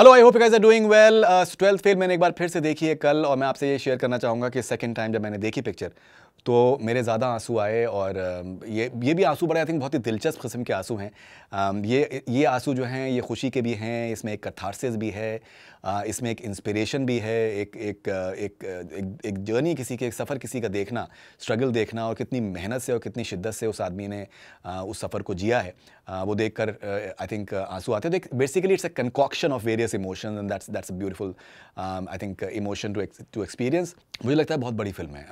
Hello, I hope you guys are doing well. 12th fail मैंने एक बार फिर से देखी है कल, और मैं आपसे ये शेयर करना चाहूँगा कि सेकंड टाइम जब मैंने देखी पिक्चर तो मेरे ज़्यादा आंसू आए, और ये भी आंसू बड़े आई थिंक बहुत ही दिलचस्प किस्म के आंसू हैं। ये आंसू जो हैं ये खुशी के भी हैं, इसमें एक कैथारसिस भी है, इसमें एक इंस्पिरेशन भी है, एक जर्नी किसी के, एक सफ़र किसी का देखना, स्ट्रगल देखना, और कितनी मेहनत से और कितनी शिद्दत से उस आदमी ने उस सफ़र को जिया है, वो देखकर आई थिंक आंसू आते हैं। तो basically it's a concoction of various emotions, and that's a beautiful I think emotion to experience. मुझे लगता है बहुत बड़ी फिल्म है।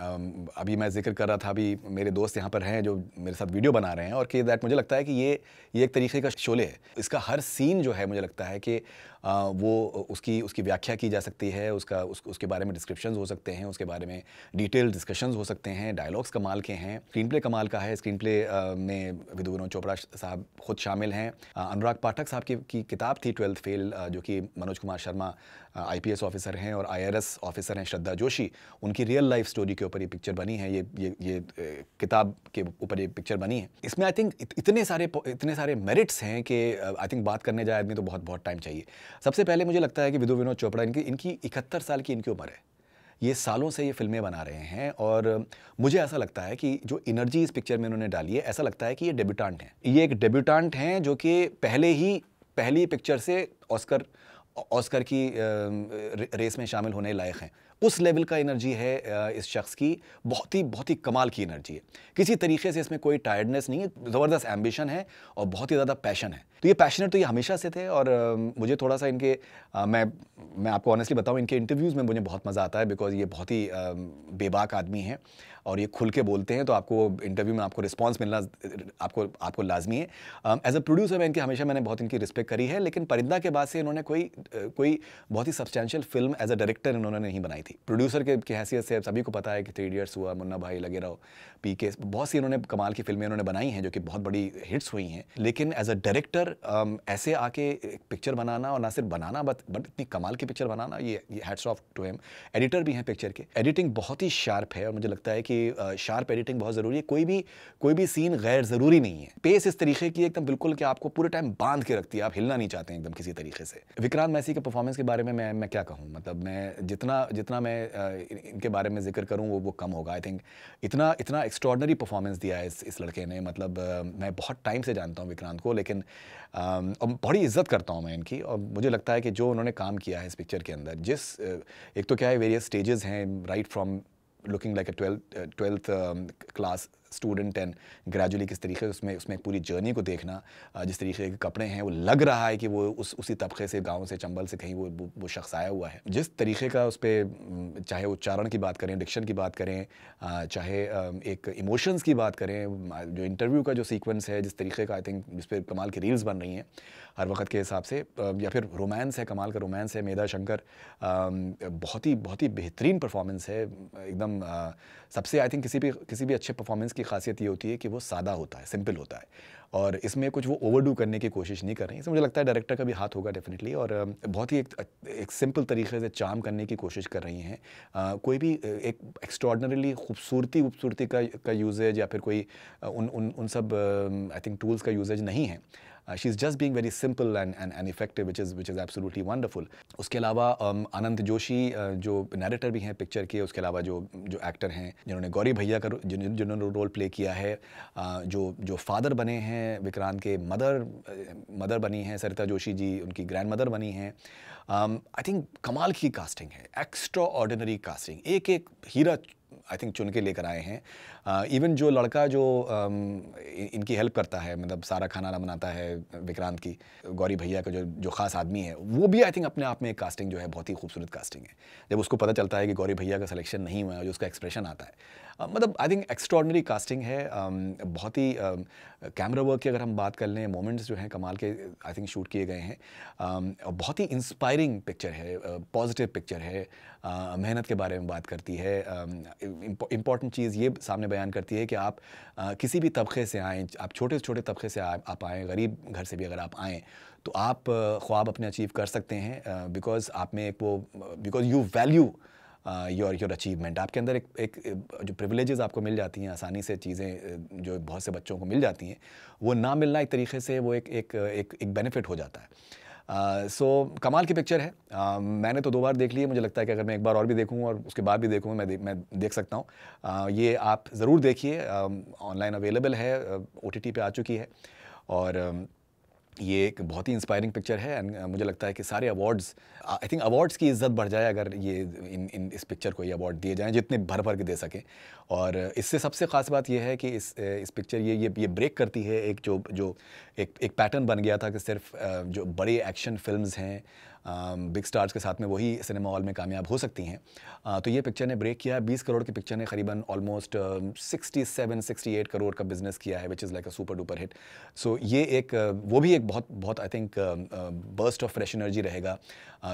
अभी मैं जिक्र कर रहा था, अभी मेरे दोस्त यहाँ पर हैं जो मेरे साथ वीडियो बना रहे हैं, और कि दैट मुझे लगता है कि ये एक तरीके का शोले है। इसका हर सीन जो है मुझे लगता है कि वो उसकी व्याख्या की जा सकती है, उसके बारे में डिस्क्रिप्शंस हो सकते हैं, उसके बारे में डिटेल डिस्कशंस हो सकते हैं, डायलॉग्स कमाल के हैं, स्क्रीन प्ले कमाल का है। स्क्रीन प्ले में विधु विनोद चोपड़ा साहब खुद शामिल हैं। अनुराग पाठक साहब की किताब थी 12th फेल, जो कि मनोज कुमार शर्मा IPS ऑफिसर हैं और IRS ऑफिसर हैं श्रद्धा जोशी, उनकी रियल लाइफ स्टोरी के ऊपर ये पिक्चर बनी है। ये किताब के ऊपर ये पिक्चर बनी है। इसमें आई थिंक इतने सारे मेरिट्स हैं कि आई थिंक बात करने जाए आदमी तो बहुत टाइम चाहिए। सबसे पहले मुझे लगता है कि विधु विनोद चोपड़ा, इनकी 71 साल की इनकी उम्र है। ये सालों से ये फिल्में बना रहे हैं, और मुझे ऐसा लगता है कि जो एनर्जी इस पिक्चर में इन्होंने डाली है, ऐसा लगता है कि ये डेब्यूटेंट हैं। ये एक डेब्यूटेंट हैं जो कि पहली पिक्चर से ऑस्कर की रेस में शामिल होने लायक हैं। उस लेवल का एनर्जी है इस शख्स की, बहुत ही कमाल की एनर्जी है। किसी तरीके से इसमें कोई टायर्डनेस नहीं है, ज़बरदस्त एम्बिशन है और बहुत ही ज़्यादा पैशन है। तो ये पैशनेट तो ये हमेशा से थे, और मुझे थोड़ा सा इनके मैं आपको ऑनेस्टली बताऊं, इनके इंटरव्यूज़ में मुझे बहुत मज़ा आता है, बिकॉज ये बहुत ही बेबाक आदमी हैं और ये खुल के बोलते हैं, तो आपको इंटरव्यू में आपको रिस्पॉन्स मिलना आपको लाजमी है। एज अ प्रोड्यूसर मैंने बहुत इनकी रिस्पेक्ट करी है, लेकिन परिंदा के बाद से इन्होंने कोई बहुत ही substantial film as a director इन्होंने नहीं बनाई थी। प्रोड्यूसर की हैसियत से सभी को पता है कि 3 इडियट्स हुआ, मुन्ना भाई, लगे रहो, PK, बहुत सी इन्होंने कमाल की फिल्में इन्होंने बनाई हैं जो कि बहुत बड़ी हिट्स हुई हैं। लेकिन एज अ डायरेक्टर ऐसे आके एक पिक्चर बनाना, और ना सिर्फ बनाना बट इतनी कमाल की पिक्चर बनाना, ये hats off to him. Editor भी हैं पिक्चर के, एडिटिंग बहुत ही शार्प है, और मुझे लगता है कि शार्प एडिटिंग बहुत ज़रूरी है। कोई भी सीन गैर ज़रूरी नहीं है। पेस इस तरीके की एकदम बिल्कुल कि आपको पूरे टाइम बांध के रखती है, आप हिलना नहीं चाहते एकदम किसी तरीके से। विक्रांत मैसी के परफॉर्मेंस के बारे में मैं क्या कहूँ, मतलब मैं जितना मैं इनके बारे में जिक्र करूँ वो कम होगा। आई थिंक इतना एक्स्ट्रॉर्डनरी परफॉर्मेंस दिया है इस लड़के ने। मतलब मैं बहुत टाइम से जानता हूँ विक्रांत को, लेकिन और बड़ी इज्जत करता हूँ मैं इनकी, और मुझे लगता है कि जो उन्होंने काम किया है इस पिक्चर के अंदर, एक तो क्या है, वेरियस स्टेजेस हैं, right from looking like a 12th class student, and gradually किस तरीके से उसमें पूरी जर्नी को देखना, जिस तरीके के कपड़े हैं, वो लग रहा है कि वो उसी तबके से, गांव से, चंबल से कहीं वो शख्स आया हुआ है। जिस तरीके का उस पर, चाहे उच्चारण की बात करें, डिक्शन की बात करें, चाहे एक इमोशंस की बात करें, जो इंटरव्यू का जो सीक्वेंस है, जिस तरीके का आई थिंक जिस पर कमाल की रील्स बन रही हैं हर वक्त के हिसाब से, या फिर रोमांस है, कमाल का रोमांस है। मेधा शंकर बहुत ही बेहतरीन परफॉर्मेंस है एकदम। सबसे आई थिंक किसी भी अच्छे परफॉर्मेंस की खासियत ये होती है कि वो सादा होता है, सिंपल होता है, और इसमें कुछ वो ओवरडू करने की कोशिश नहीं कर रही हैं। इसमें मुझे लगता है डायरेक्टर का भी हाथ होगा डेफिनेटली, और बहुत ही एक सिंपल तरीके से चार्म करने की कोशिश कर रही हैं। कोई भी एक एक्स्ट्रॉर्डनरीली खूबसूरती का यूजेज, या फिर कोई उन सब आई थिंक टूल्स का यूजेज नहीं है। She is just being very simple and effective, which is absolutely wonderful. उसके अलावा आनंद जोशी जो नैरेटर भी हैं पिक्चर के, उसके अलावा जो एक्टर हैं जिन्होंने गौरी भैया का जिन्होंने रोल प्ले किया है, जो फादर बने हैं विक्रांत के, मदर बनी हैं सरिता जोशी जी, उनकी ग्रैंड मदर बनी हैं। आई थिंक कमाल की कास्टिंग है, एक्स्ट्रा ऑर्डिनरी कास्टिंग, एक हीरा आई थिंक चुन के लेकर आए हैं। इवन जो लड़का जो इनकी हेल्प करता है, मतलब सारा खाना बनाता है विक्रांत की, गौरी भैया का जो ख़ास आदमी है, वो भी आई थिंक अपने आप में एक कास्टिंग जो है बहुत ही खूबसूरत कास्टिंग है। जब उसको पता चलता है कि गौरी भैया का सिलेक्शन नहीं हुआ है, जो उसका एक्सप्रेशन आता है, मतलब आई थिंक एक्स्ट्रॉर्डनरी कास्टिंग है। बहुत ही कैमरा वर्क की अगर हम बात कर लें, मोमेंट्स जो हैं कमाल के आई थिंक शूट किए गए हैं। बहुत ही इंस्पायरिंग पिक्चर है, पॉजिटिव पिक्चर है, मेहनत के बारे में बात करती है। इम्पॉर्टेंट चीज़ ये सामने बयान करती है कि आप किसी भी तबके से आएँ, आप छोटे से छोटे तबके से आप आएँ, गरीब घर से भी अगर आप आएँ, तो आप ख्वाब अपने अचीव कर सकते हैं, बिकॉज आप में because you value your achievement. आपके अंदर एक जो प्रिविलेजेस आपको मिल जाती हैं, आसानी से चीज़ें जो बहुत से बच्चों को मिल जाती हैं, वो ना मिलना एक तरीके से वो एक बेनिफिट हो जाता है। सो कमाल की पिक्चर है। मैंने तो 2 बार देख ली है, मुझे लगता है कि अगर मैं एक बार और भी देखूँ और उसके बाद भी देखूँ मैं देख सकता हूँ। ये आप ज़रूर देखिए, ऑनलाइन अवेलेबल है, OTT पे आ चुकी है। और ये एक बहुत ही इंस्पायरिंग पिक्चर है एंड मुझे लगता है कि सारे अवार्ड्स, आई थिंक अवार्ड्स की इज्जत बढ़ जाए अगर ये इन इस पिक्चर को ये अवार्ड दिए जाएं, जितने भर भर के दे सकें। और इससे सबसे ख़ास बात ये है कि इस पिक्चर ये ब्रेक करती है एक जो एक पैटर्न बन गया था कि सिर्फ जो बड़े एक्शन फिल्म्स हैं बिग स्टार्स के साथ में वही सिनेमा हॉल में कामयाब हो सकती हैं। तो ये पिक्चर ने ब्रेक किया। 20 करोड़ की पिक्चर ने करीबन ऑलमोस्ट 67-68 करोड़ का बिजनेस किया है, which is like a super duper hit. So ये एक वो भी एक बहुत I think burst of fresh energy रहेगा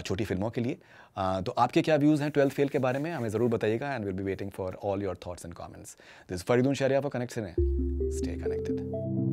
छोटी फिल्मों के लिए। तो आपके क्या व्यूज़ हैं 12th फेल के बारे में, हमें ज़रूर बताइएगा and will be waiting for all your thoughts and comments. This Faridoon Shahryar for Connect Cine. Stay connected.